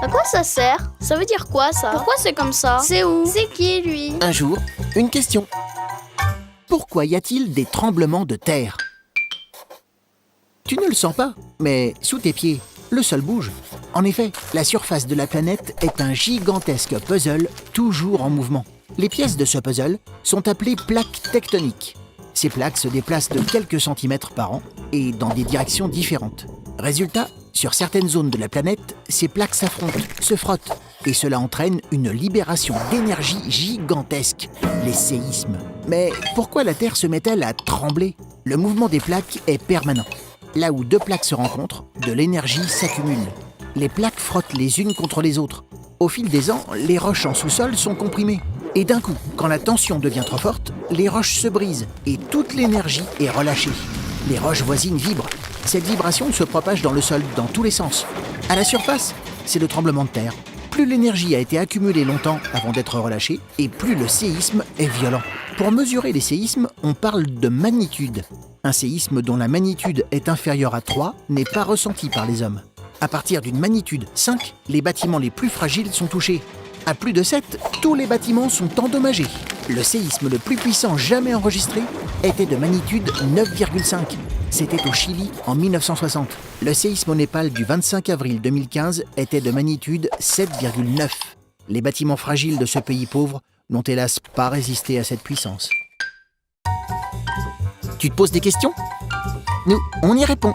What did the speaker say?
À quoi ça sert? Ça veut dire quoi ça? Pourquoi c'est comme ça? C'est où? C'est qui lui? Un jour, une question. Pourquoi y a-t-il des tremblements de terre? Tu ne le sens pas, mais sous tes pieds, le sol bouge. En effet, la surface de la planète est un gigantesque puzzle toujours en mouvement. Les pièces de ce puzzle sont appelées plaques tectoniques. Ces plaques se déplacent de quelques centimètres par an et dans des directions différentes. Résultat, sur certaines zones de la planète, ces plaques s'affrontent, se frottent, et cela entraîne une libération d'énergie gigantesque, les séismes. Mais pourquoi la Terre se met-elle à trembler? Le mouvement des plaques est permanent. Là où deux plaques se rencontrent, de l'énergie s'accumule. Les plaques frottent les unes contre les autres. Au fil des ans, les roches en sous-sol sont comprimées. Et d'un coup, quand la tension devient trop forte, les roches se brisent et toute l'énergie est relâchée. Les roches voisines vibrent. Cette vibration se propage dans le sol dans tous les sens. À la surface, c'est le tremblement de terre. Plus l'énergie a été accumulée longtemps avant d'être relâchée, et plus le séisme est violent. Pour mesurer les séismes, on parle de magnitude. Un séisme dont la magnitude est inférieure à 3 n'est pas ressenti par les hommes. À partir d'une magnitude 5, les bâtiments les plus fragiles sont touchés. À plus de 7, tous les bâtiments sont endommagés. Le séisme le plus puissant jamais enregistré était de magnitude 9,5. C'était au Chili en 1960. Le séisme au Népal du 25 avril 2015 était de magnitude 7,9. Les bâtiments fragiles de ce pays pauvre n'ont hélas pas résisté à cette puissance. Tu te poses des questions? Nous, on y répond.